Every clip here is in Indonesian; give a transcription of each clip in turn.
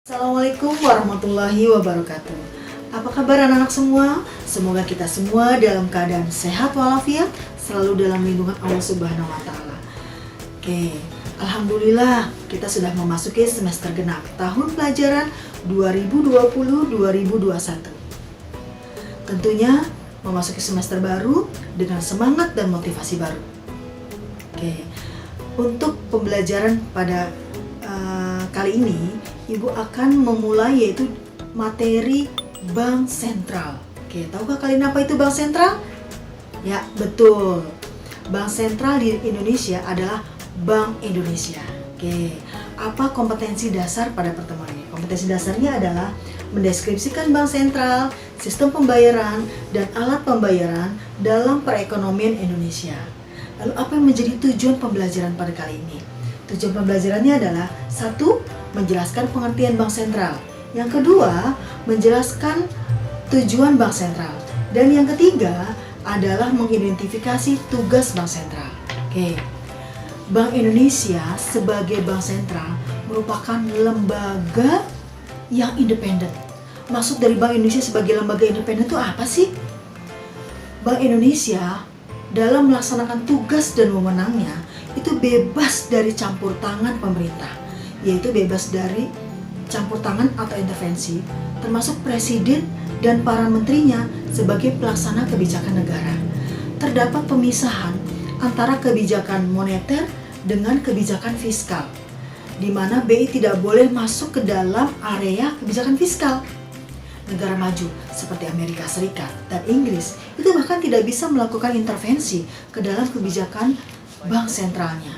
Assalamualaikum warahmatullahi wabarakatuh. Apa kabar anak-anak semua? Semoga kita semua dalam keadaan sehat walafiat, selalu dalam lindungan Allah Subhanahu wa taala. Oke, alhamdulillah kita sudah memasuki semester genap tahun pelajaran 2020-2021. Tentunya memasuki semester baru dengan semangat dan motivasi baru. Oke, untuk pembelajaran pada kali ini Ibu akan memulai yaitu materi Bank Sentral. Oke, tahukah kalian apa itu Bank Sentral? Ya, betul. Bank Sentral di Indonesia adalah Bank Indonesia. Oke, apa kompetensi dasar pada pertemuan ini? Kompetensi dasarnya adalah mendeskripsikan Bank Sentral, sistem pembayaran, dan alat pembayaran dalam perekonomian Indonesia. Lalu apa yang menjadi tujuan pembelajaran pada kali ini? Tujuan pembelajarannya adalah 1. Menjelaskan pengertian Bank Sentral. Yang kedua, menjelaskan tujuan Bank Sentral. Dan yang ketiga adalah mengidentifikasi tugas Bank Sentral. Oke. Bank Indonesia sebagai Bank Sentral merupakan lembaga yang independen. Maksud dari Bank Indonesia sebagai lembaga independen itu apa sih? Bank Indonesia dalam melaksanakan tugas dan wewenangnya itu bebas dari campur tangan pemerintah, yaitu bebas dari campur tangan atau intervensi, termasuk presiden dan para menterinya sebagai pelaksana kebijakan negara. Terdapat pemisahan antara kebijakan moneter dengan kebijakan fiskal, di mana BI tidak boleh masuk ke dalam area kebijakan fiskal. Negara maju seperti Amerika Serikat dan Inggris itu bahkan tidak bisa melakukan intervensi ke dalam kebijakan bank sentralnya.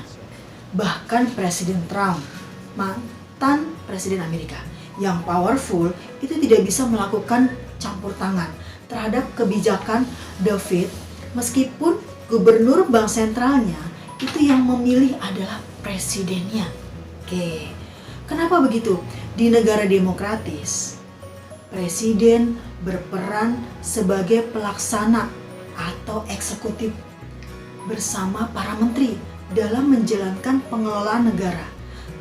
Bahkan Presiden Trump, mantan Presiden Amerika yang powerful, itu tidak bisa melakukan campur tangan terhadap kebijakan The Fed, meskipun gubernur bank sentralnya itu yang memilih adalah presidennya. Oke, kenapa begitu? Di negara demokratis, presiden berperan sebagai pelaksana atau eksekutif bersama para menteri dalam menjalankan pengelolaan negara,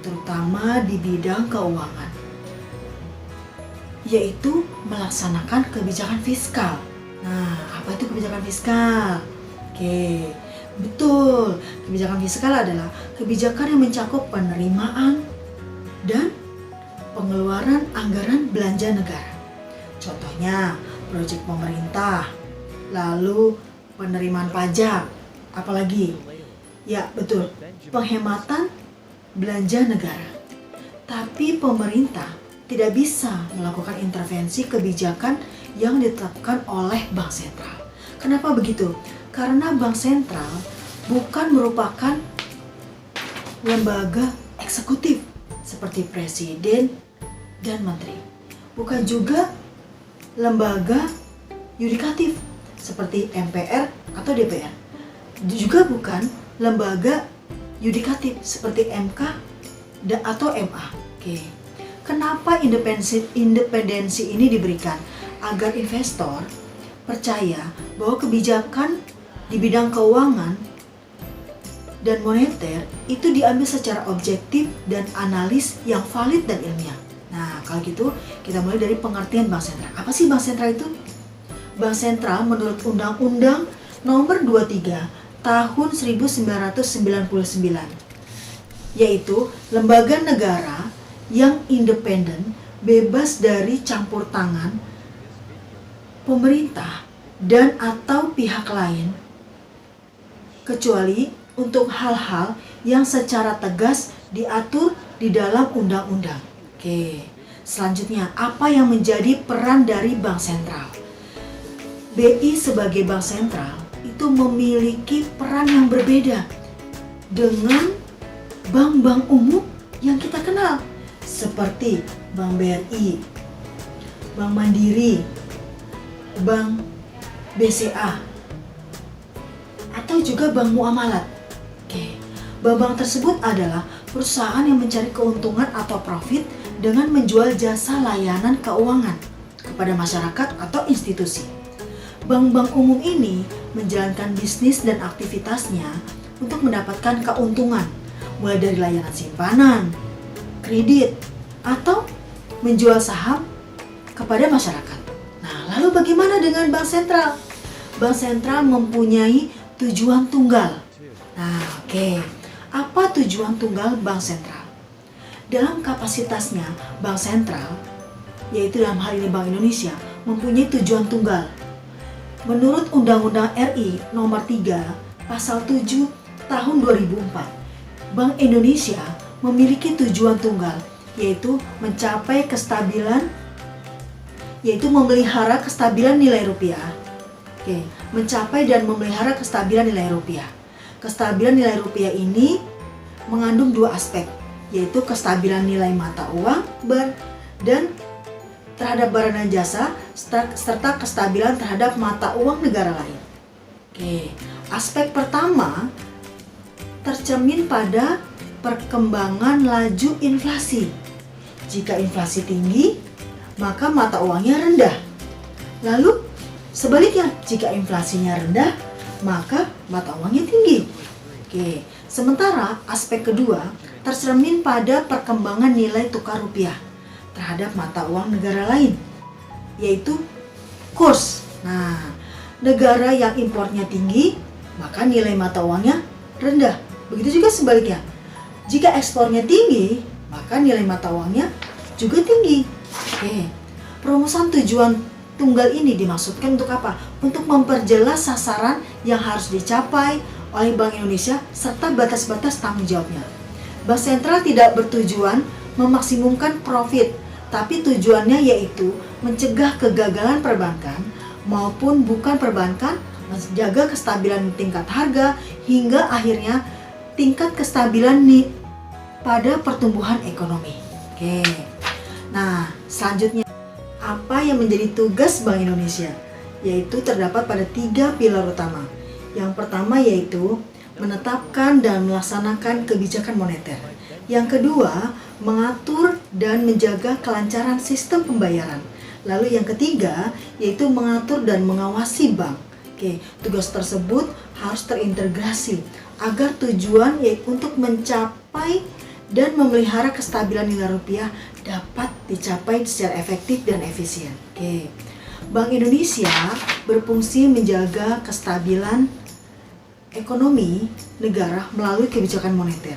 terutama di bidang keuangan, yaitu melaksanakan kebijakan fiskal. Nah, apa itu kebijakan fiskal? Oke, betul. Kebijakan fiskal adalah kebijakan yang mencakup penerimaan dan pengeluaran anggaran belanja negara. Contohnya, proyek pemerintah, lalu penerimaan pajak, apalagi? Ya, betul, penghematan belanja negara. Tapi pemerintah tidak bisa melakukan intervensi kebijakan yang ditetapkan oleh Bank Sentral. Kenapa begitu? Karena Bank Sentral bukan merupakan lembaga eksekutif seperti presiden dan menteri. Bukan juga lembaga yudikatif seperti MPR atau DPR. Juga bukan lembaga yudikatif seperti MK atau MA. Oke. Kenapa independensi ini diberikan? Agar investor percaya bahwa kebijakan di bidang keuangan dan moneter itu diambil secara objektif dan analis yang valid dan ilmiah. Nah, kalau gitu kita mulai dari pengertian Bank Sentral. Apa sih Bank Sentral itu? Bank Sentral menurut Undang-Undang Nomor 23 Tahun 1999, yaitu lembaga negara yang independen, bebas dari campur tangan pemerintah dan atau pihak lain, kecuali untuk hal-hal yang secara tegas diatur di dalam undang-undang. Oke, selanjutnya apa yang menjadi peran dari Bank Sentral? BI sebagai Bank Sentral itu memiliki peran yang berbeda dengan bank-bank umum yang kita kenal, seperti Bank BRI, Bank Mandiri, Bank BCA, atau juga Bank Muamalat. Oke, bank-bank tersebut adalah perusahaan yang mencari keuntungan atau profit dengan menjual jasa layanan keuangan kepada masyarakat atau institusi. Bank-bank umum ini menjalankan bisnis dan aktivitasnya untuk mendapatkan keuntungan, mulai dari layanan simpanan, kredit, atau menjual saham kepada masyarakat. Nah, lalu bagaimana dengan bank sentral? Bank sentral mempunyai tujuan tunggal. Nah, oke. Apa tujuan tunggal bank sentral? Dalam kapasitasnya, bank sentral, yaitu dalam hal ini Bank Indonesia, mempunyai tujuan tunggal. Menurut Undang-Undang RI Nomor 3 Pasal 7 Tahun 2004, Bank Indonesia memiliki tujuan tunggal, yaitu mencapai kestabilan, yaitu memelihara kestabilan nilai rupiah. Oke, mencapai dan memelihara kestabilan nilai rupiah. Kestabilan nilai rupiah ini mengandung dua aspek, yaitu kestabilan nilai mata uang dan terhadap barang dan jasa, serta kestabilan terhadap mata uang negara lain. Oke, aspek pertama tercermin pada perkembangan laju inflasi. Jika inflasi tinggi, maka mata uangnya rendah. Lalu sebaliknya, jika inflasinya rendah, maka mata uangnya tinggi. Oke, sementara aspek kedua tercermin pada perkembangan nilai tukar rupiah terhadap mata uang negara lain, yaitu kurs. Nah, negara yang impornya tinggi, maka nilai mata uangnya rendah. Begitu juga sebaliknya. Jika ekspornya tinggi, maka nilai mata uangnya juga tinggi. Oke, perumusan tujuan tunggal ini dimaksudkan untuk apa? Untuk memperjelas sasaran yang harus dicapai oleh Bank Indonesia serta batas-batas tanggung jawabnya. Bank sentral tidak bertujuan memaksimumkan profit, tapi tujuannya yaitu mencegah kegagalan perbankan maupun bukan perbankan, menjaga kestabilan tingkat harga hingga akhirnya tingkat kestabilan pada pertumbuhan ekonomi. Oke. Nah, selanjutnya apa yang menjadi tugas Bank Indonesia? Yaitu terdapat pada 3 pilar utama. Yang pertama yaitu menetapkan dan melaksanakan kebijakan moneter. Yang kedua, mengatur dan menjaga kelancaran sistem pembayaran. Lalu yang ketiga, yaitu mengatur dan mengawasi bank. Oke, tugas tersebut harus terintegrasi agar tujuan yaitu untuk mencapai dan memelihara kestabilan nilai rupiah dapat dicapai secara efektif dan efisien. Oke. Bank Indonesia berfungsi menjaga kestabilan ekonomi negara melalui kebijakan moneter.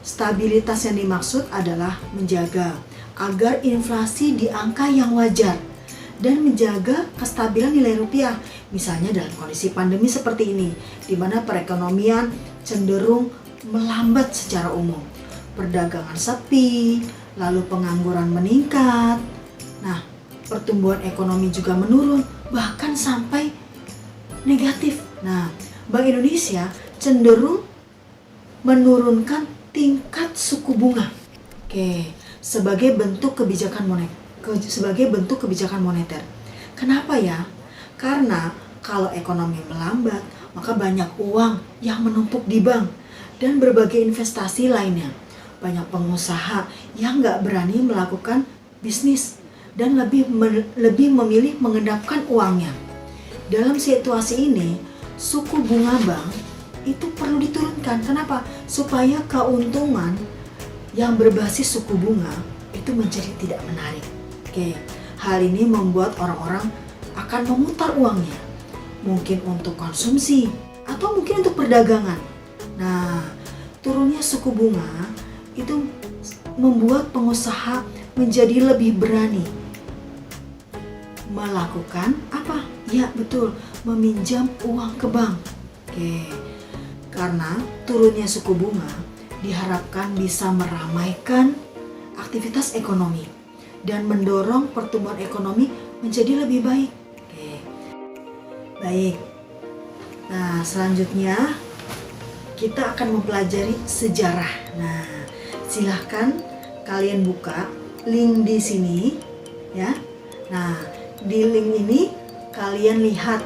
Stabilitas yang dimaksud adalah menjaga agar inflasi di angka yang wajar dan menjaga kestabilan nilai rupiah. Misalnya dalam kondisi pandemi seperti ini, di mana perekonomian cenderung melambat secara umum. Perdagangan sepi, lalu pengangguran meningkat. Nah, pertumbuhan ekonomi juga menurun, bahkan sampai negatif. Nah, Bank Indonesia cenderung menurunkan tingkat suku bunga. Oke, sebagai bentuk kebijakan moneter. Kenapa ya? Karena kalau ekonomi melambat, maka banyak uang yang menumpuk di bank dan berbagai investasi lainnya. Banyak pengusaha yang nggak berani melakukan bisnis dan lebih memilih mengendapkan uangnya. Dalam situasi ini, suku bunga bank itu perlu diturunkan. Kenapa? Supaya keuntungan yang berbasis suku bunga itu menjadi tidak menarik. Oke, hal ini membuat orang-orang akan memutar uangnya, mungkin untuk konsumsi atau mungkin untuk perdagangan. Nah, turunnya suku bunga itu membuat pengusaha menjadi lebih berani melakukan apa? Ya betul, meminjam uang ke bank. Oke, karena turunnya suku bunga diharapkan bisa meramaikan aktivitas ekonomi dan mendorong pertumbuhan ekonomi menjadi lebih baik. Oke, baik. Nah, selanjutnya kita akan mempelajari sejarah. Nah, silahkan kalian buka link di sini ya. Nah, di link ini kalian lihat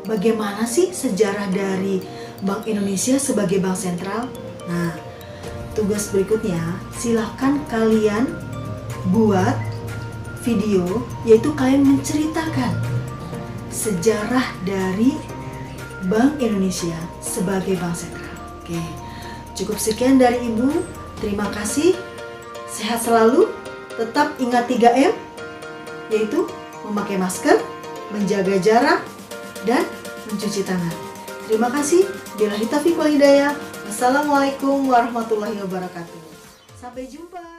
bagaimana sih sejarah dari Bank Indonesia sebagai bank sentral. Nah, tugas berikutnya silahkan kalian buat video, yaitu kalian menceritakan sejarah dari Bank Indonesia sebagai bank sentral. Oke, cukup sekian dari Ibu. Terima kasih. Sehat selalu. tetap ingat 3M, yaitu memakai masker, menjaga jarak, dan mencuci tangan. Terima kasih. Billahi taufiq wal hidayah. Wassalamualaikum warahmatullahi wabarakatuh. Sampai jumpa.